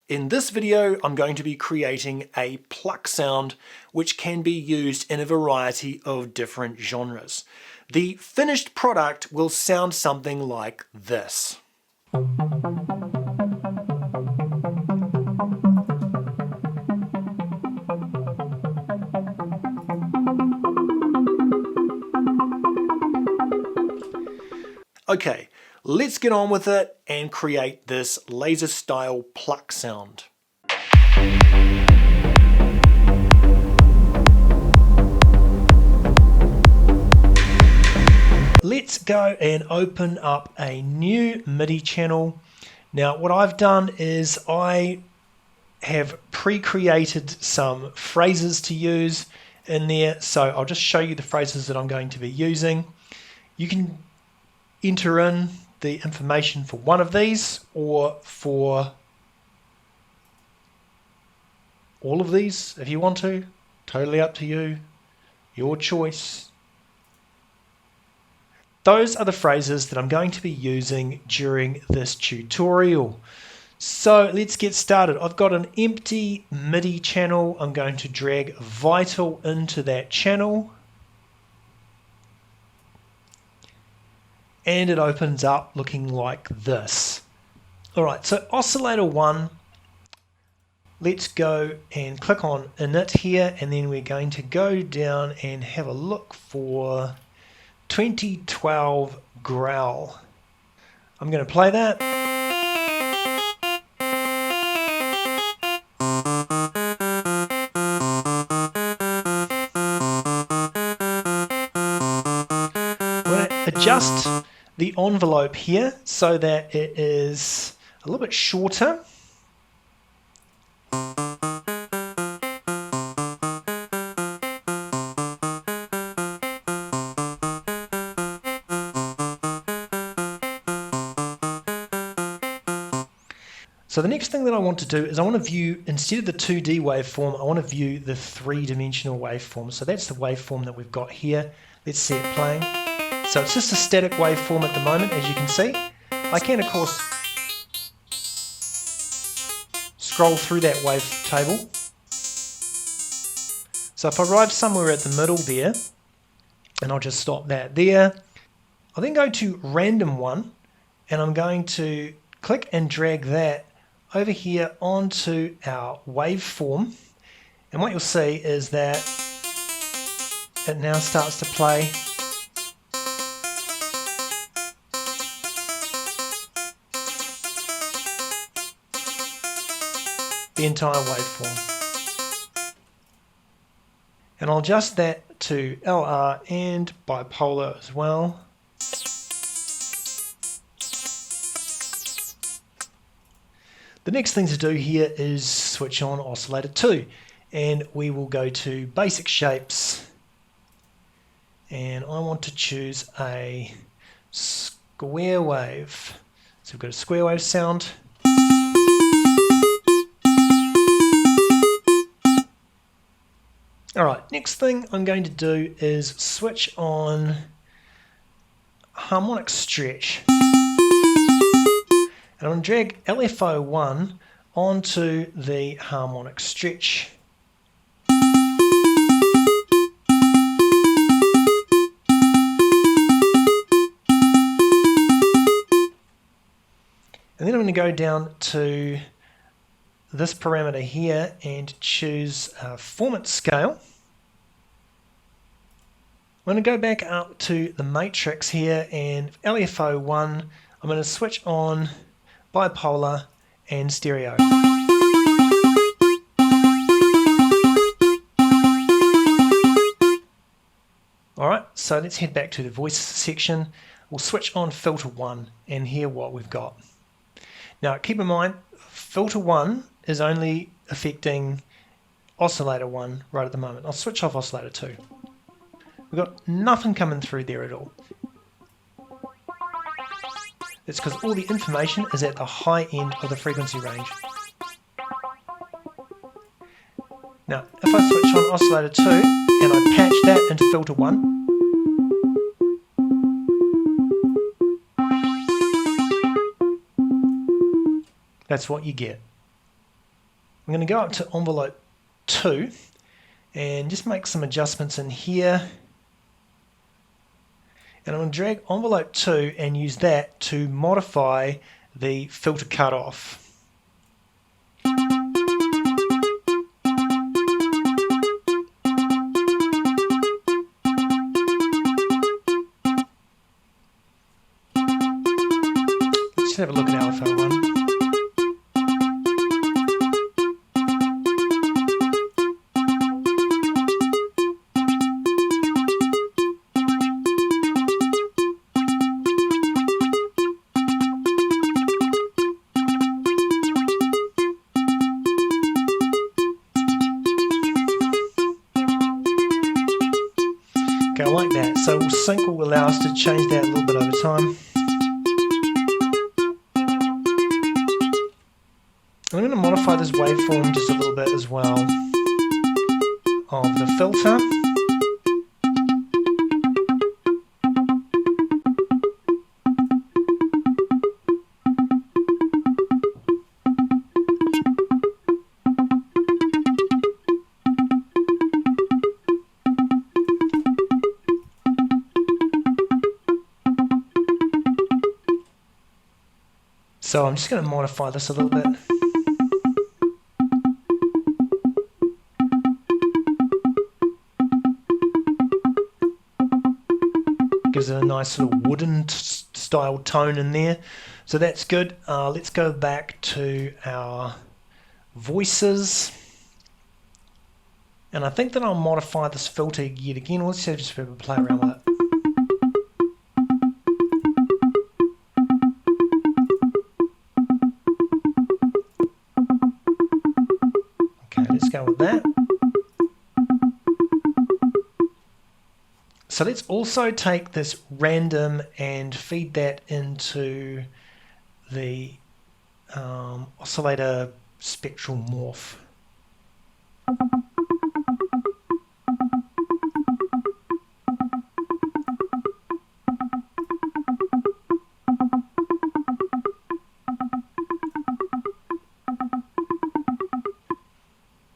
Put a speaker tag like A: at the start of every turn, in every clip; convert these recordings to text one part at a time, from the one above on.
A: In this video, I'm going to be creating a pluck sound which can be used in a variety of different genres. The finished product will sound something like this. Okay, let's get on with it and create this laser style pluck sound. Let's go and open up a new MIDI channel. Now what I've done is I have pre-created some phrases to use in there, so I'll just show you the phrases that I'm going to be using. You can enter in the information for one of these or for all of these if you want to. Totally up to you, your choice. Those are the phrases that I'm going to be using during this tutorial. So let's get started. I've got an empty MIDI channel. I'm going to drag Vital into that channel. And it opens up looking like this. Alright, so oscillator 1, let's go and click on Init here, and then we're going to go down and have a look for 2012 Growl. I'm going to play that. I'm going to adjust the envelope here so that it is a little bit shorter. So the next thing that I want to do is I want to view, instead of the 2D waveform, I want to view the 3-dimensional waveform. So that's the waveform that we've got here. Let's see it playing. So it's just a static waveform at the moment, as you can see. I can, of course, scroll through that wavetable. So if I arrive somewhere at the middle there, and I'll just stop that there, I'll then go to Random 1, and I'm going to click and drag that over here onto our waveform. And what you'll see is that it now starts to play the entire waveform. And I'll adjust that to LR and bipolar as well. The next thing to do here is switch on oscillator 2, and we will go to basic shapes, and I want to choose a square wave. So we've got a square wave sound. Alright, next thing I'm going to do is switch on Harmonic Stretch. And I'm going to drag LFO1 onto the Harmonic Stretch. And then I'm going to go down to this parameter here and choose Performance Scale. I'm going to go back up to the matrix here, and LFO1, I'm going to switch on bipolar and stereo. Alright, so let's head back to the voice section. We'll switch on filter 1 and hear what we've got. Now keep in mind, filter 1 is only affecting oscillator 1 right at the moment. I'll switch off oscillator 2. We've got nothing coming through there at all. It's because all the information is at the high end of the frequency range. Now, if I switch on oscillator 2 and I patch that into filter 1, that's what you get. I'm going to go up to envelope 2 and just make some adjustments in here. And I'm going to drag envelope 2 and use that to modify the filter cutoff. Let's have a look at alpha 1. Okay, I like that. So sync will allow us to change that a little bit over time. I'm going to modify this waveform just a little bit as well of the filter. So I'm just going to modify this a little bit. Gives it a nice sort of wooden style tone in there. So that's good. Let's go back to our voices. And I think that I'll modify this filter yet again. Let's just have a play around with it. Let's go with that. So let's also take this random and feed that into the oscillator spectral morph.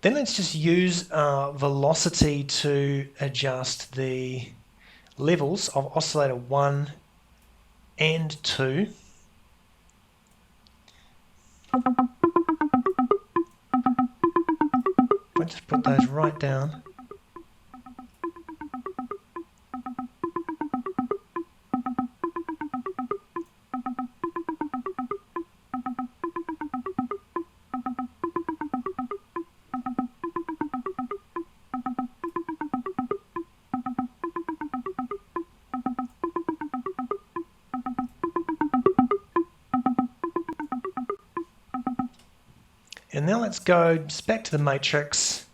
A: Then let's just use velocity to adjust the levels of oscillator 1 and 2. If I just put those right down. And now let's go just back to the matrix.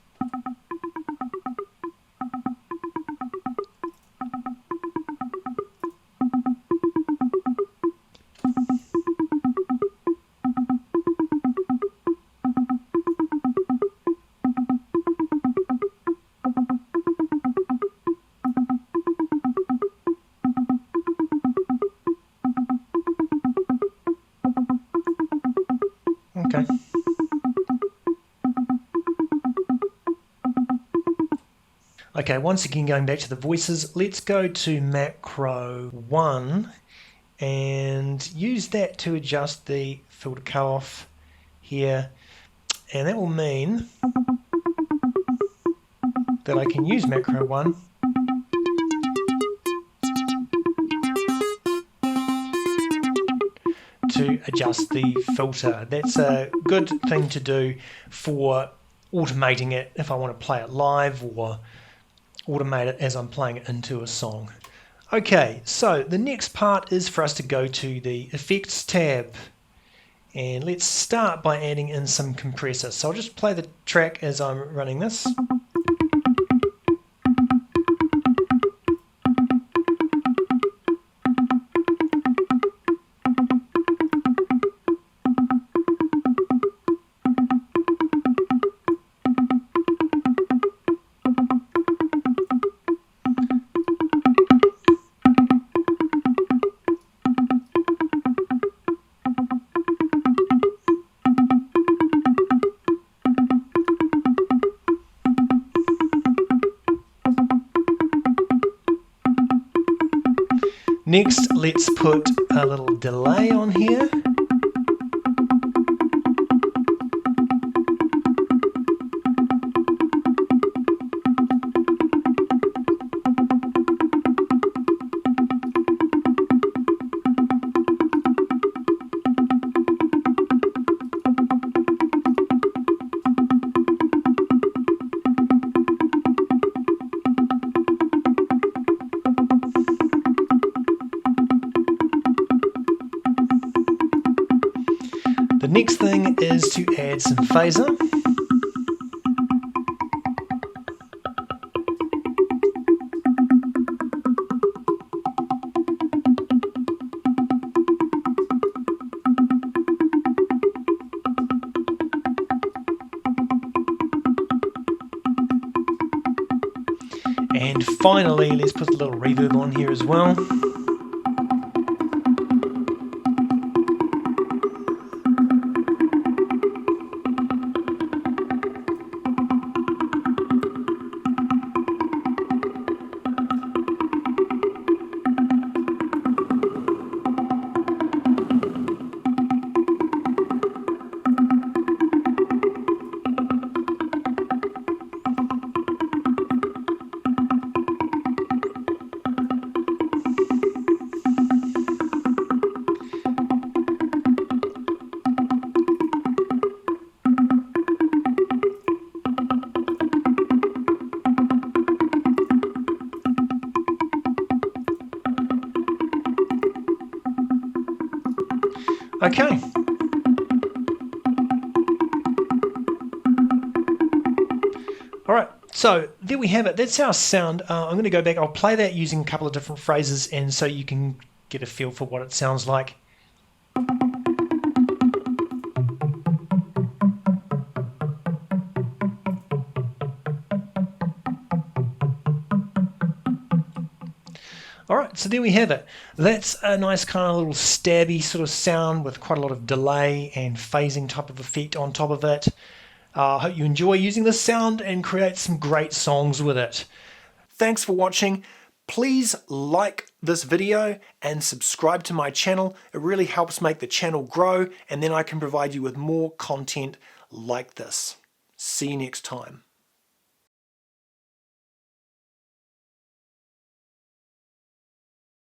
A: Okay. Okay, once again going back to the voices, let's go to macro 1 and use that to adjust the filter cutoff here, and that will mean that I can use macro 1 to adjust the filter. That's a good thing to do for automating it if I want to play it live or automate it as I'm playing it into a song. Okay, so the next part is for us to go to the Effects tab, and let's start by adding in some compressors. So I'll just play the track as I'm running this. Next, let's put a little delay on here. The next thing is to add some phaser. And finally, let's put a little reverb on here as well. Okay. All right, so there we have it. That's our sound. I'm going to go back. I'll play that using a couple of different phrases, and so you can get a feel for what it sounds like. All right, so there we have it. That's a nice kind of little stabby sort of sound with quite a lot of delay and phasing type of effect on top of it. I hope you enjoy using this sound and create some great songs with it. Thanks for watching. Please like this video and subscribe to my channel. It really helps make the channel grow, and then I can provide you with more content like this. See you next time.